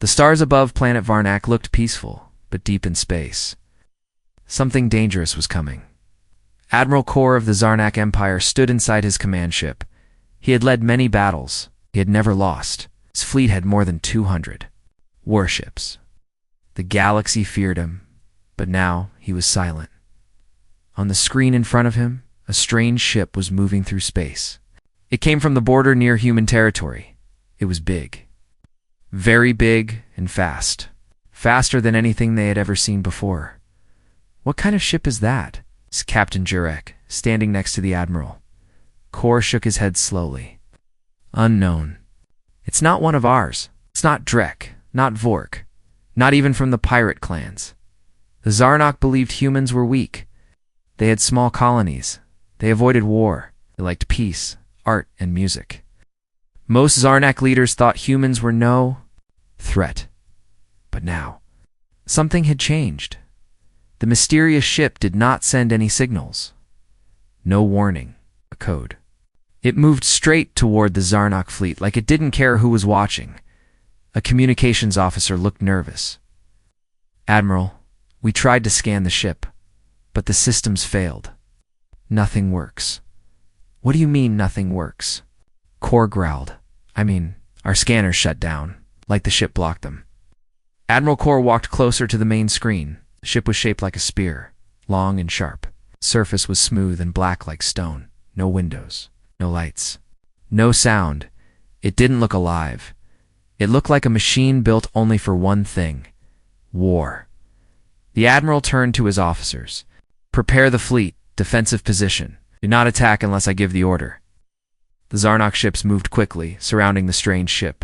stars above planet Varnak looked peaceful, but deep in space. Something dangerous was coming. Admiral Kor of the Zarnak Empire stood inside his command ship. He had led many battles. He had never lost. His fleet had more than 200 warships. The galaxy feared him, but now he was silent. On the screen in front of him, a strange ship was moving through space. It came from the border near human territory. It was big. Very big and fast. Faster than anything they had ever seen before. "What kind of ship is that?" asked Captain Jurek, standing next to the Admiral. Kor shook his head slowly. "Unknown. It's not one of ours. It's not Drek, not Vork, not even from the pirate clans. The Zarnak believed humans were weak. They had small colonies. They avoided war. They liked peace, art, and music. Most Zarnak leaders thought humans were no threat. But now, something had changed. The mysterious ship did not send any signals. No warning, a code. It moved straight toward the Zarnak fleet like it didn't care who was watching. A communications officer looked nervous. "Admiral, we tried to scan the ship, but the systems failed. Nothing works." "What do you mean nothing works?" Kor growled. Our scanners shut down, like the ship blocked them." Admiral Kor walked closer to the main screen. The ship was shaped like a spear, long and sharp. The surface was smooth and black like stone. No windows, no lights, no sound. It didn't look alive. It looked like a machine built only for one thing: war. The Admiral turned to his officers. "Prepare the fleet, defensive position. Do not attack unless I give the order." The Zarnak ships moved quickly, surrounding the strange ship.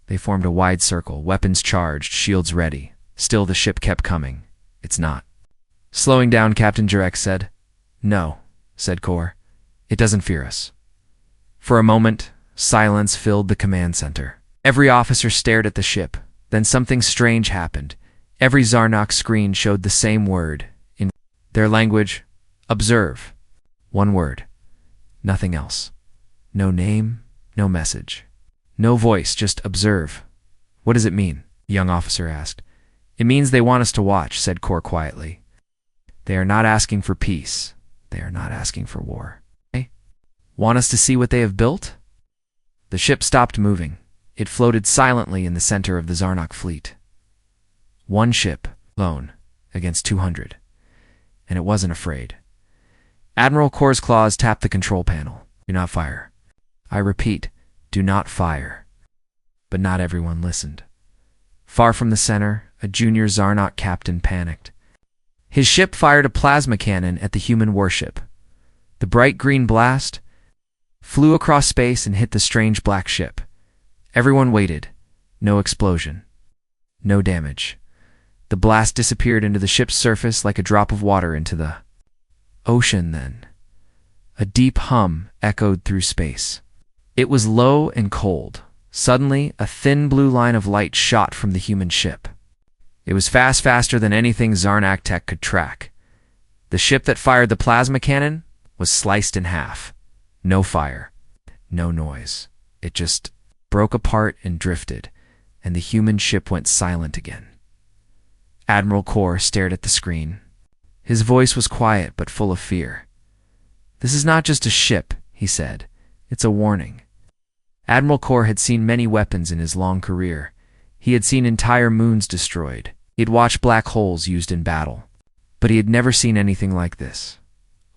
They formed a wide circle, weapons charged, shields ready. Still the ship kept coming. "It's not." Slowing down, Captain Jurek said. "No," said Kor. "It doesn't fear us." For a moment, silence filled the command center. Every officer stared at the ship. Then something strange happened. Every Zarnak screen showed the same word. In their language, observe. One word. Nothing else. No name, no message. No voice, just observe. "What does it mean?" the young officer asked. "It means they want us to watch," said Kor quietly. "They are not asking for peace. They are not asking for war. They want us to see what they have built?" The ship stopped moving. It floated silently in the center of the Zarnak fleet. One ship, alone, against 200. And it wasn't afraid. Admiral Kor's claws tapped the control panel. "Do not fire. I repeat, do not fire." But not everyone listened. Far from the center, a junior Zarnak captain panicked. His ship fired a plasma cannon at the human warship. The bright green blast flew across space and hit the strange black ship. Everyone waited. No explosion. No damage. The blast disappeared into the ship's surface like a drop of water into the ocean then. A deep hum echoed through space. It was low and cold. Suddenly, a thin blue line of light shot from the human ship. It was faster than anything Zarnak tech could track. The ship that fired the plasma cannon was sliced in half. No fire. No noise. It just broke apart and drifted, and the human ship went silent again. Admiral Kor stared at the screen. His voice was quiet but full of fear. "This is not just a ship," he said. "It's a warning." Admiral Kor had seen many weapons in his long career. He had seen entire moons destroyed. He had watched black holes used in battle. But he had never seen anything like this.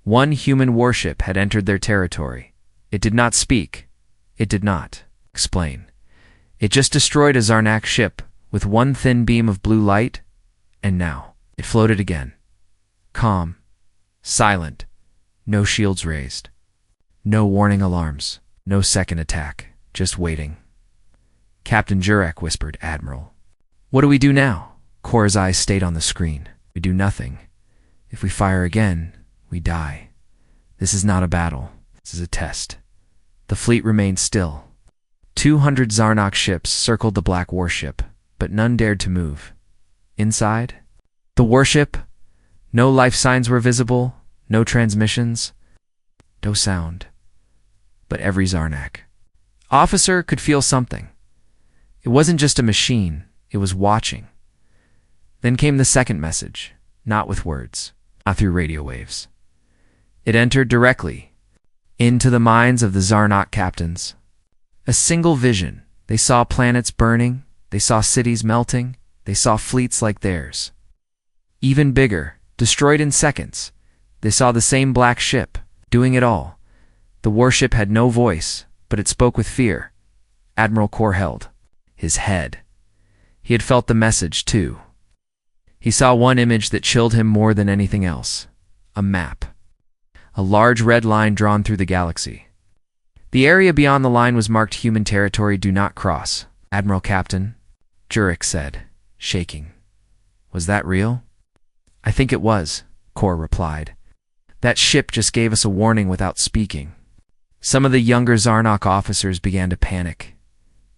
One human warship had entered their territory. It did not speak. It did not explain. It just destroyed a Zarnak ship with one thin beam of blue light, and now it floated again. Calm. Silent. No shields raised. No warning alarms. No second attack. Just waiting. Captain Jurek whispered, "Admiral." "What do we do now?" Kor's eyes stayed on the screen. "We do nothing. If we fire again, we die. This is not a battle. This is a test." The fleet remained still. 200 Zarnak ships circled the black warship, but none dared to move. Inside? The warship? No life signs were visible, no transmissions, no sound. But every Zarnak officer could feel something. It wasn't just a machine. It was watching. Then came the second message, not with words, not through radio waves. It entered directly into the minds of the Zarnak captains. A single vision. They saw planets burning, they saw cities melting, they saw fleets like theirs. Even bigger, destroyed in seconds. They saw the same black ship, doing it all. The warship had no voice, but it spoke with fear. Admiral Kor held his head. He had felt the message, too. He saw one image that chilled him more than anything else. A map. A large red line drawn through the galaxy. The area beyond the line was marked human territory, do not cross. Admiral Captain, Jurek said, shaking. Was that real? I think it was, Kor replied. That ship just gave us a warning without speaking. Some of the younger Zarnak officers began to panic.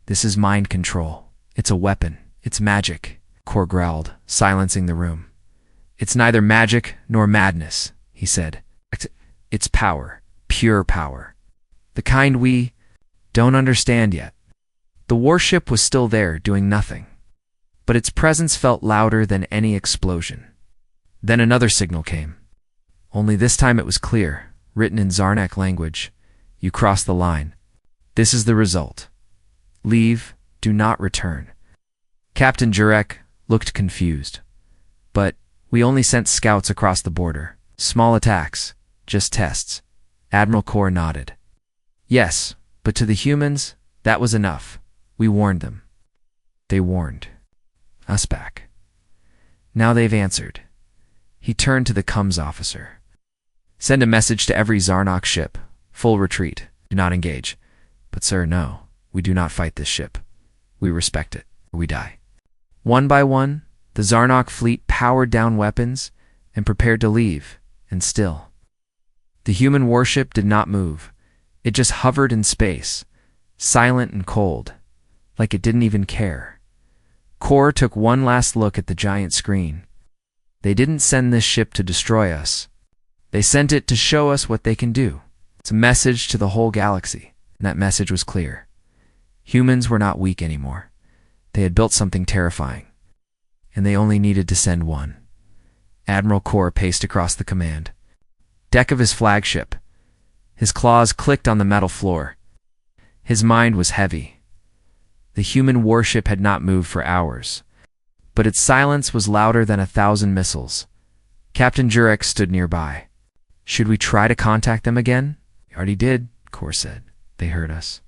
This is mind control. It's a weapon. It's magic, Kor growled, silencing the room. It's neither magic nor madness, he said. It's power, pure power. The kind we don't understand yet. The warship was still there, doing nothing. But its presence felt louder than any explosion. Then another signal came. Only this time it was clear, written in Zarnak language. You crossed the line. This is the result. Leave, do not return. Captain Jurek looked confused. But we only sent scouts across the border. Small attacks, just tests. Admiral Kor nodded. Yes, but to the humans, that was enough. We warned them. They warned us back. Now they've answered. He turned to the comms officer. Send a message to every Zarnak ship. Full retreat. Do not engage. But sir, no. We do not fight this ship. We respect it, or we die. One by one, the Zarnak fleet powered down weapons and prepared to leave, and still. The human warship did not move. It just hovered in space, silent and cold, like it didn't even care. Kor took one last look at the giant screen. They didn't send this ship to destroy us. They sent it to show us what they can do. It's a message to the whole galaxy, and that message was clear. Humans were not weak anymore. They had built something terrifying, and they only needed to send one. Admiral Kor paced across the command deck of his flagship. His claws clicked on the metal floor. His mind was heavy. The human warship had not moved for hours, but its silence was louder than 1,000 missiles. Captain Jurek stood nearby. Should we try to contact them again? We already did, Kor said. They heard us.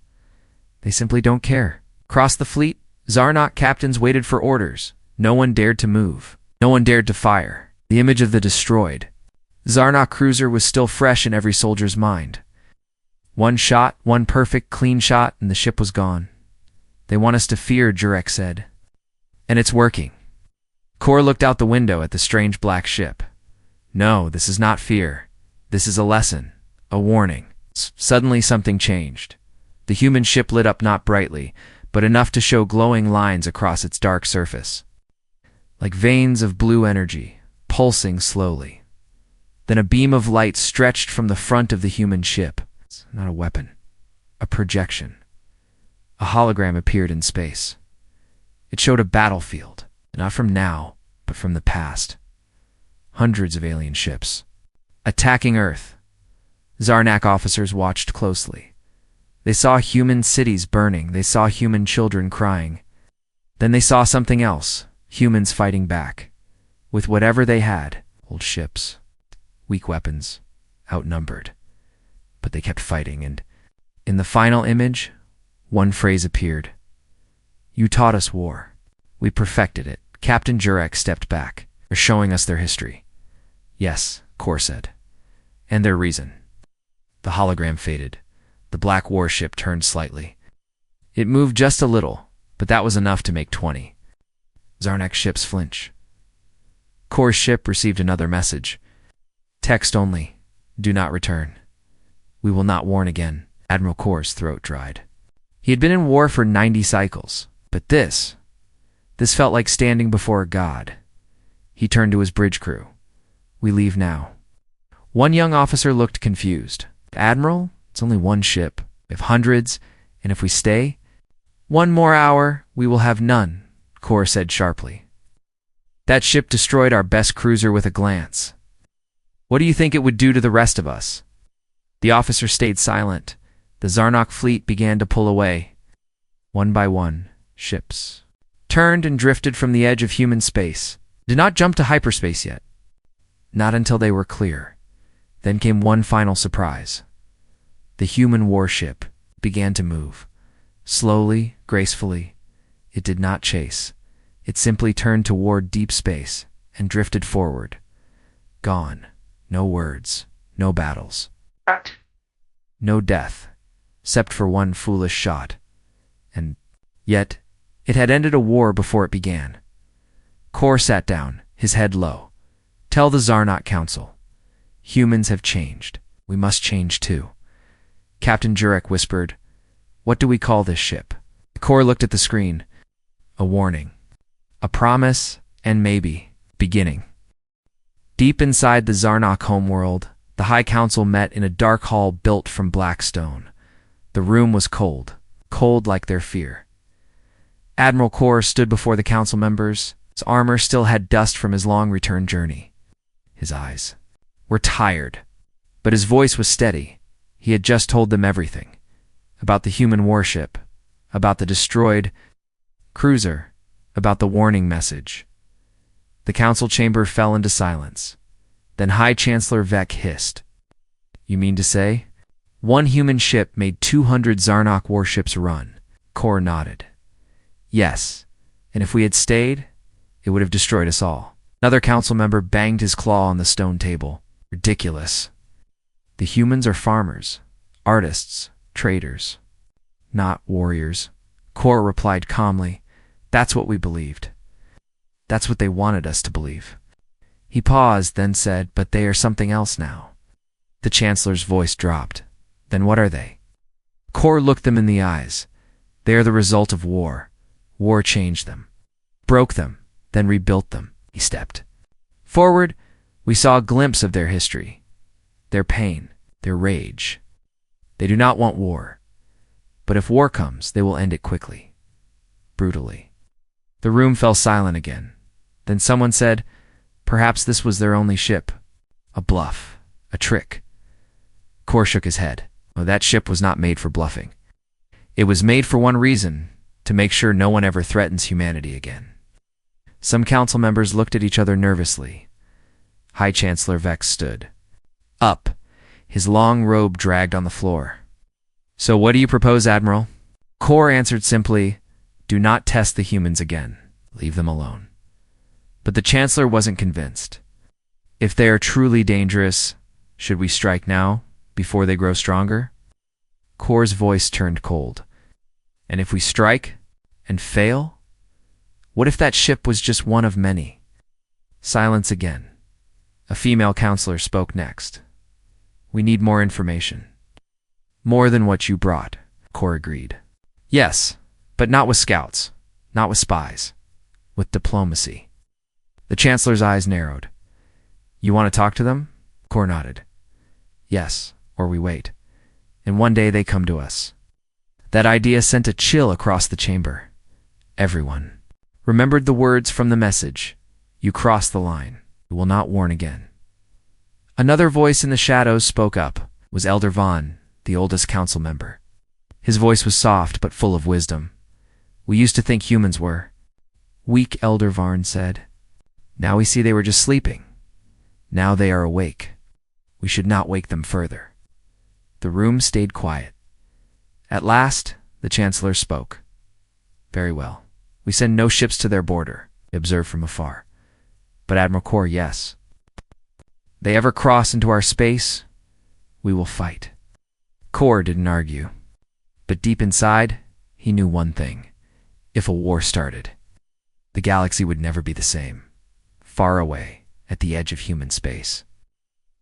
They simply don't care. Across the fleet, Zarnak captains waited for orders. No one dared to move. No one dared to fire. The image of the destroyed Zarnak cruiser was still fresh in every soldier's mind. One shot, one perfect, clean shot, and the ship was gone. They want us to fear, Jurek said. And it's working. Kor looked out the window at the strange black ship. No, this is not fear. This is a lesson, a warning. Suddenly something changed. The human ship lit up not brightly, but enough to show glowing lines across its dark surface. Like veins of blue energy, pulsing slowly. Then a beam of light stretched from the front of the human ship. It's not a weapon, a projection. A hologram appeared in space. It showed a battlefield, not from now, but from the past. Hundreds of alien ships, attacking Earth. Zarnak officers watched closely. They saw human cities burning. They saw human children crying. Then they saw something else, humans fighting back. With whatever they had, old ships, weak weapons, outnumbered. But they kept fighting, and in the final image, one phrase appeared. You taught us war. We perfected it. Captain Jurek stepped back. They're showing us their history. Yes, Kor said. And their reason. The hologram faded. The black warship turned slightly. It moved just a little, but that was enough to make 20 Zarnak ships flinch. Kor's ship received another message. Text only. Do not return. We will not warn again. Admiral Kor's throat dried. He had been in war for 90 cycles, but this felt like standing before a god. He turned to his bridge crew. We leave now. One young officer looked confused. Admiral, it's only one ship. We have hundreds, and if we stay, one more hour, we will have none, Kor said sharply. That ship destroyed our best cruiser with a glance. What do you think it would do to the rest of us? The officer stayed silent. The Zarnok fleet began to pull away. One by one, ships turned and drifted from the edge of human space. Did not jump to hyperspace yet. Not until they were clear. Then came one final surprise. The human warship began to move. Slowly, gracefully. It did not chase. It simply turned toward deep space and drifted forward. Gone. No words. No battles. No death, except for one foolish shot. And yet, it had ended a war before it began. Kor sat down, his head low. Tell the Zarnok Council. Humans have changed. We must change too. Captain Jurek whispered, What do we call this ship? Kor looked at the screen. A warning. A promise, and maybe, beginning. Deep inside the Zarnok homeworld, the High Council met in a dark hall built from black stone. The room was cold, cold like their fear. Admiral Kor stood before the council members. His armor still had dust from his long return journey. His eyes were tired, but his voice was steady. He had just told them everything. About the human warship, about the destroyed cruiser, about the warning message. The council chamber fell into silence. Then High Chancellor Vec hissed. You mean to say? One human ship made 200 Zarnok warships run. Kor nodded. Yes, and if we had stayed, it would have destroyed us all. Another council member banged his claw on the stone table. Ridiculous. The humans are farmers, artists, traders, not warriors. Kor replied calmly. That's what we believed. That's what they wanted us to believe. He paused, then said, But they are something else now. The Chancellor's voice dropped. Then what are they? Kor looked them in the eyes. They are the result of war. War changed them. Broke them, then rebuilt them. He stepped forward. We saw a glimpse of their history, their pain, their rage. They do not want war. But if war comes, they will end it quickly, brutally. The room fell silent again. Then someone said, Perhaps this was their only ship. A bluff. A trick. Kor shook his head. Oh, that ship was not made for bluffing. It was made for one reason, to make sure no one ever threatens humanity again. Some council members looked at each other nervously. High Chancellor Vex stood up. His long robe dragged on the floor. So what do you propose, Admiral? Kor answered simply, Do not test the humans again. Leave them alone. But the Chancellor wasn't convinced. If they are truly dangerous, should we strike now, before they grow stronger? Kor's voice turned cold. And if we strike and fail? What if that ship was just one of many? Silence again. A female counselor spoke next. We need more information. More than what you brought, Kor agreed. Yes, but not with scouts, not with spies, with diplomacy. The Chancellor's eyes narrowed. You want to talk to them? Kor nodded. Yes, or we wait. And one day they come to us. That idea sent a chill across the chamber. Everyone remembered the words from the message. You crossed the line. You will not warn again. Another voice in the shadows spoke up. It was Elder Vaughn, the oldest council member. His voice was soft but full of wisdom. We used to think humans were weak, Elder Vaughn said. Now we see they were just sleeping. Now they are awake. We should not wake them further. The room stayed quiet. At last, the Chancellor spoke. Very well. We send no ships to their border, he observed from afar. But Admiral Kor, yes. They ever cross into our space, we will fight. Kor didn't argue. But deep inside, he knew one thing. If a war started, the galaxy would never be the same. Far away, at the edge of human space.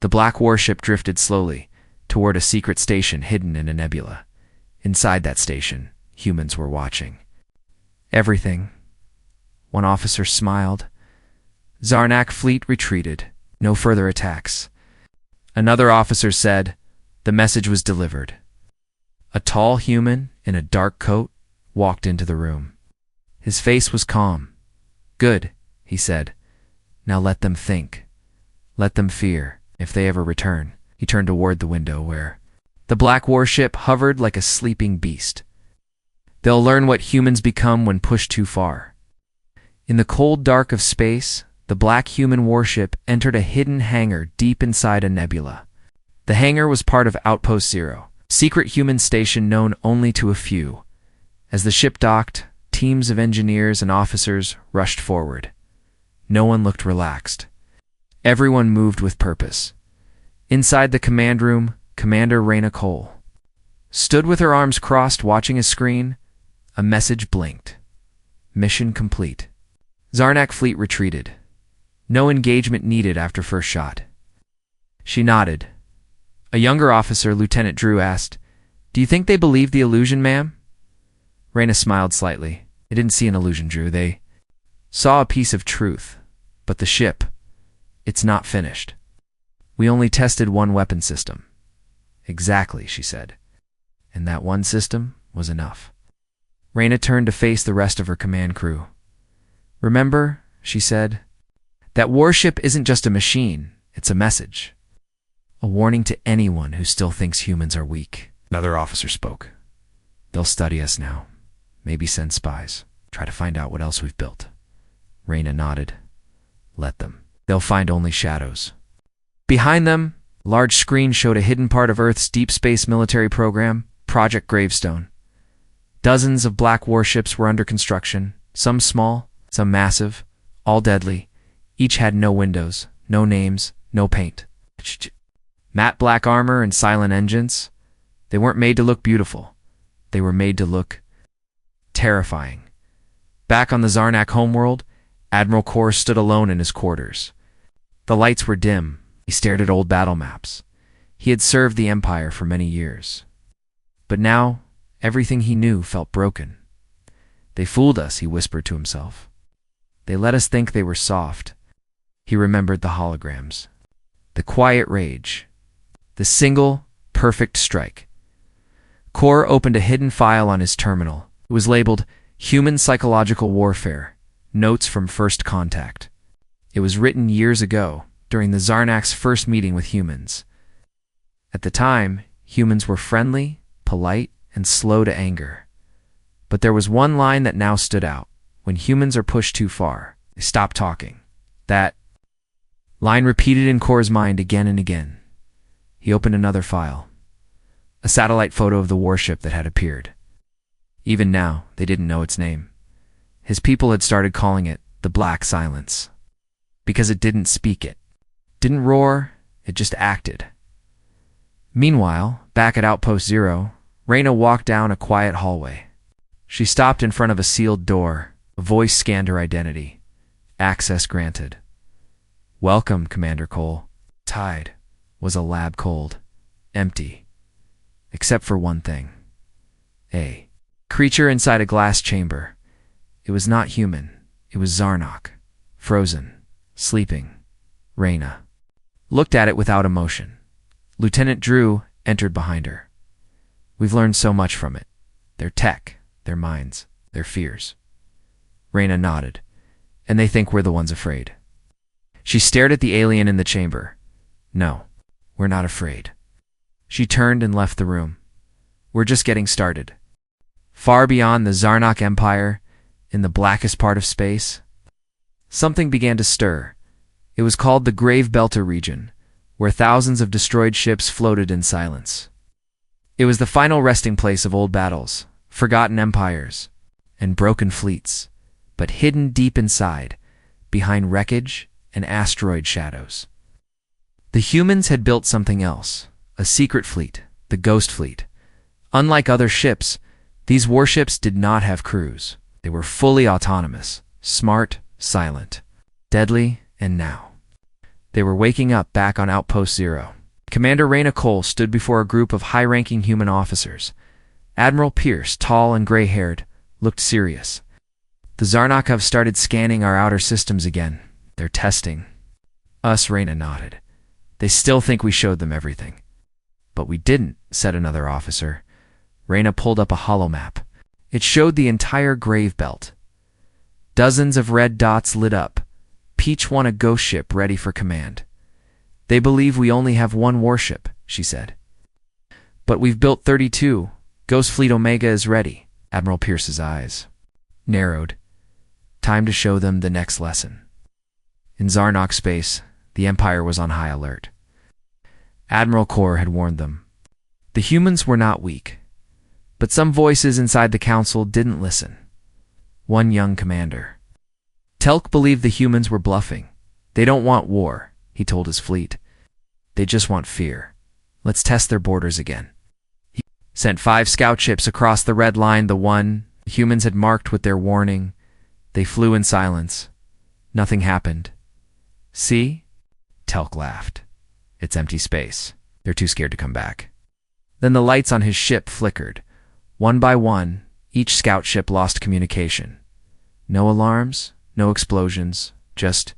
The black warship drifted slowly toward a secret station hidden in a nebula. Inside that station, humans were watching. Everything. One officer smiled. Zarnak fleet retreated. No further attacks. Another officer said, the message was delivered. A tall human in a dark coat walked into the room. His face was calm. "Good," he said. "Now let them think. Let them fear, if they ever return." He turned toward the window where the black warship hovered like a sleeping beast. "They'll learn what humans become when pushed too far." In the cold dark of space, the black human warship entered a hidden hangar deep inside a nebula. The hangar was part of Outpost Zero, secret human station known only to a few. As the ship docked, teams of engineers and officers rushed forward. No one looked relaxed. Everyone moved with purpose. Inside the command room, Commander Raina Cole stood with her arms crossed watching a screen. A message blinked. Mission complete. Zarnak fleet retreated. No engagement needed after first shot. She nodded. A younger officer, Lieutenant Drew, asked, "Do you think they believed the illusion, ma'am?" Raina smiled slightly. They didn't see an illusion, Drew. They saw a piece of truth. But the ship, it's not finished. We only tested one weapon system. Exactly, she said. And that one system was enough. Raina turned to face the rest of her command crew. "Remember," she said, "that warship isn't just a machine, it's a message. A warning to anyone who still thinks humans are weak." Another officer spoke. "They'll study us now. Maybe send spies. Try to find out what else we've built." Raina nodded. "Let them. They'll find only shadows." Behind them, a large screen showed a hidden part of Earth's deep space military program, Project Gravestone. Dozens of black warships were under construction, some small, some massive, all deadly. Each had no windows, no names, no paint. Matte black armor and silent engines. They weren't made to look beautiful. They were made to look terrifying. Back on the Zarnak homeworld, Admiral Kor stood alone in his quarters. The lights were dim. He stared at old battle maps. He had served the Empire for many years. But now, everything he knew felt broken. "They fooled us," he whispered to himself. "They let us think they were soft." He remembered the holograms. The quiet rage. The single, perfect strike. Kor opened a hidden file on his terminal. It was labeled Human Psychological Warfare, Notes from First Contact. It was written years ago, during the Zarnak's first meeting with humans. At the time, humans were friendly, polite, and slow to anger. But there was one line that now stood out. When humans are pushed too far, they stop talking. That line repeated in Kor's mind again and again. He opened another file. A satellite photo of the warship that had appeared. Even now, they didn't know its name. His people had started calling it the Black Silence. Because it didn't speak it. Didn't roar, it just acted. Meanwhile, back at Outpost Zero, Raina walked down a quiet hallway. She stopped in front of a sealed door. A voice scanned her identity. Access granted. "Welcome, Commander Cole." Tide was a lab cold. Empty. Except for one thing. A creature inside a glass chamber. It was not human. It was Zarnak. Frozen. Sleeping. Raina looked at it without emotion. Lieutenant Drew entered behind her. "We've learned so much from it. Their tech, their minds, their fears." Raina nodded. "And they think we're the ones afraid." She stared at the alien in the chamber. "No, we're not afraid." She turned and left the room. "We're just getting started." Far beyond the Zarnak Empire, in the blackest part of space, something began to stir. It was called the Grave Belter region, where thousands of destroyed ships floated in silence. It was the final resting place of old battles, forgotten empires, and broken fleets, but hidden deep inside, behind wreckage and asteroid shadows. The humans had built something else, a secret fleet, the Ghost Fleet. Unlike other ships, these warships did not have crews. They were fully autonomous, smart, silent, deadly, and now they were waking up back on Outpost Zero. Commander Raina Cole stood before a group of high-ranking human officers. Admiral Pierce, tall and gray-haired, looked serious. "The Zarnak have started scanning our outer systems again. They're testing us," Raina nodded. "They still think we showed them everything." "But we didn't," said another officer. Raina pulled up a holomap. It showed the entire grave belt. Dozens of red dots lit up. Peach won a ghost ship ready for command. They believe we only have one warship, she said. But we've built 32. Ghost Fleet Omega is ready. Admiral Pierce's eyes narrowed. Time to show them the next lesson. In Zarnok space, the Empire was on high alert. Admiral Kor had warned them. The humans were not weak, but some voices inside the council didn't listen. One young commander. Telk believed the humans were bluffing. They don't want war, he told his fleet. They just want fear. Let's test their borders again. He sent 5 scout ships across the red line, the one the humans had marked with their warning. They flew in silence. Nothing happened. See? Telk laughed. It's empty space. They're too scared to come back. Then the lights on his ship flickered. One by one, each scout ship lost communication. No alarms, no explosions, just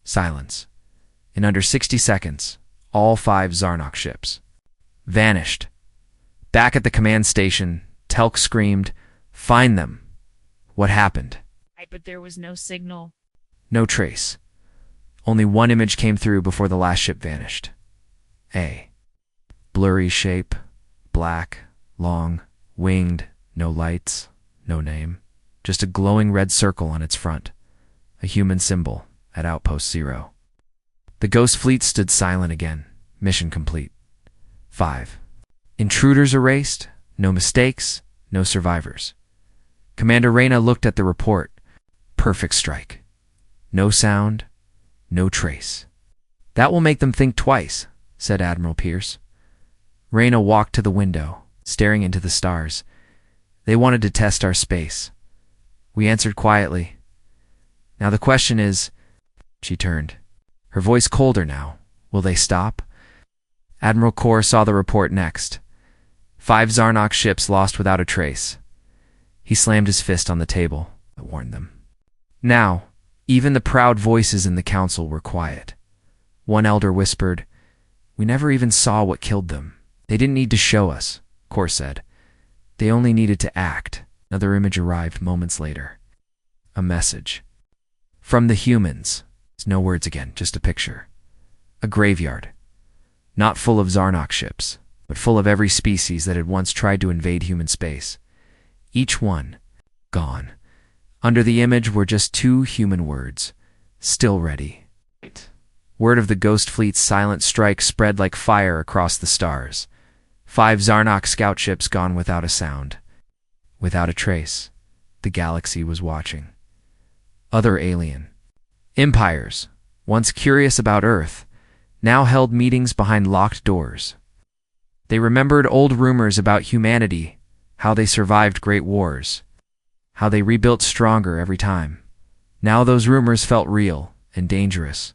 silence. In under 60 seconds, all 5 Zarnok ships vanished. Back at the command station, Telk screamed, "Find them!" What happened? But there was no signal. No trace. Only one image came through before the last ship vanished. A blurry shape, black, long, winged, no lights, no name. Just a glowing red circle on its front. A human symbol at Outpost 0. The Ghost Fleet stood silent again. Mission complete. 5. Intruders erased. No mistakes. No survivors. Commander Reyna looked at the report. Perfect strike. No sound. No trace. That will make them think twice, said Admiral Pierce. Reyna walked to the window, staring into the stars. They wanted to test our space. We answered quietly. Now the question is, she turned, her voice colder now, will they stop? Admiral Kor saw the report next. 5 Zarnok ships lost without a trace. He slammed his fist on the table. I warned them. Now, even the proud voices in the council were quiet. One elder whispered, "We never even saw what killed them. They didn't need to show us," Kor said. "They only needed to act." Another image arrived moments later. A message. From the humans. No words again, just a picture. A graveyard. Not full of Zarnok ships, but full of every species that had once tried to invade human space. Each one gone. Under the image were just 2 human words. Still ready. Word of the Ghost Fleet's silent strike spread like fire across the stars. 5 Zarnok scout ships gone without a sound. Without a trace. The galaxy was watching. Other alien empires, once curious about Earth, now held meetings behind locked doors. They remembered old rumors about humanity, how they survived great wars, how they rebuilt stronger every time. Now those rumors felt real and dangerous.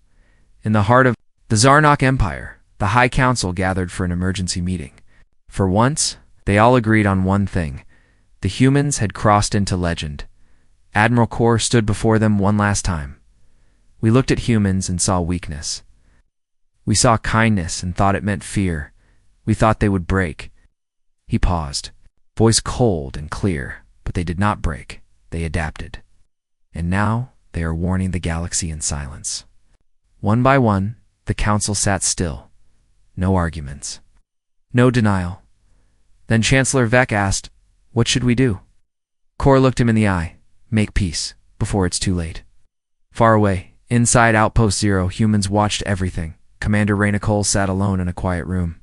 In the heart of the Zarnok Empire, the High Council gathered for an emergency meeting. For once, they all agreed on one thing. The humans had crossed into legend. Admiral Kor stood before them one last time. We looked at humans and saw weakness. We saw kindness and thought it meant fear. We thought they would break. He paused, voice cold and clear, but they did not break. They adapted. And now they are warning the galaxy in silence. One by one, the council sat still. No arguments. No denial. Then Chancellor Vec asked, "What should we do?" Kor looked him in the eye. "Make peace, before it's too late." Far away, inside Outpost 0, humans watched everything. Commander Reyna Cole sat alone in a quiet room.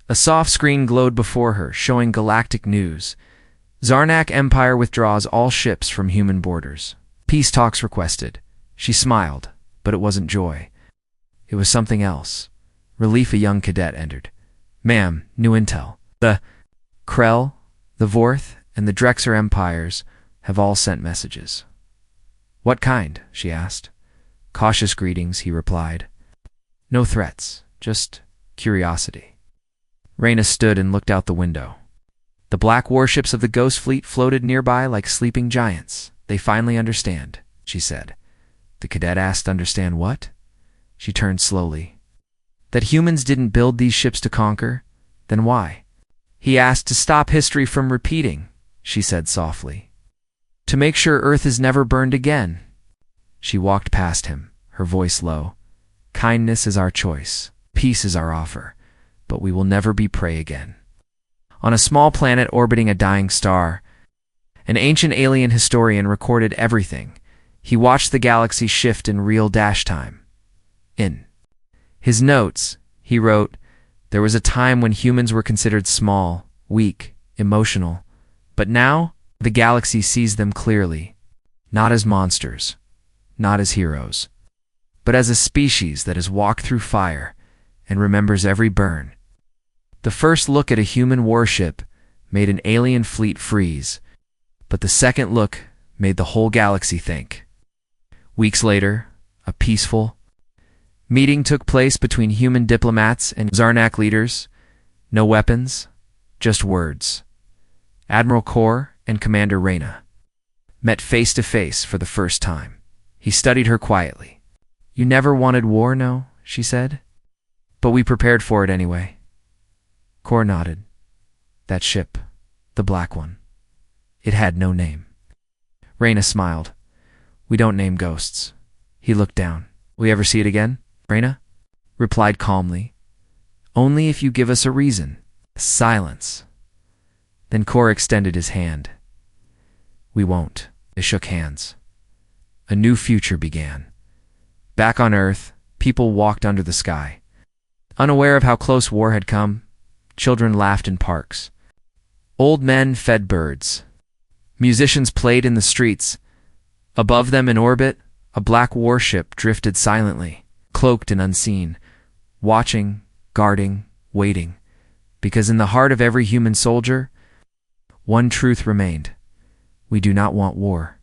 A soft screen glowed before her, showing Galactic news. Zarnak Empire withdraws all ships from human borders. Peace talks requested. She smiled, but it wasn't joy. It was something else. Relief. A young cadet entered. "Ma'am, new intel. The Krell, the Vorth, and the Drexer empires have all sent messages." "What kind?" she asked. "Cautious greetings," he replied. "No threats, just curiosity." Reyna stood and looked out the window. The black warships of the Ghost Fleet floated nearby like sleeping giants. "They finally understand," she said. The cadet asked, "Understand what?" She turned slowly. "That humans didn't build these ships to conquer? Then why?" He asked. "To stop history from repeating," she said softly. To make sure Earth is never burned again. She walked past him, her voice low. Kindness is our choice. Peace is our offer. But we will never be prey again. On a small planet orbiting a dying star, an ancient alien historian recorded everything. He watched the galaxy shift in real dash time. In his notes, he wrote, "There was a time when humans were considered small, weak, emotional. But now, the galaxy sees them clearly. Not as monsters, not as heroes, but as a species that has walked through fire and remembers every burn." The first look at a human warship made an alien fleet freeze, but the second look made the whole galaxy think. Weeks later, a peaceful meeting took place between human diplomats and Zarnak leaders. No weapons, just words. Admiral Kor and Commander Reyna met face to face for the first time. He studied her quietly. "You never wanted war, no?" she said. "But we prepared for it anyway." Kor nodded. "That ship, the black one, it had no name." Reyna smiled. "We don't name ghosts." He looked down. "Will you ever see it again?" Reyna replied calmly. "Only if you give us a reason." Silence. Then Kor extended his hand. "We won't." They shook hands. A new future began. Back on Earth, people walked under the sky. Unaware of how close war had come, children laughed in parks. Old men fed birds. Musicians played in the streets. Above them in orbit, a black warship drifted silently, cloaked and unseen, watching, guarding, waiting. Because in the heart of every human soldier, one truth remained. We do not want war.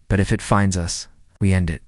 But if it finds us, we end it.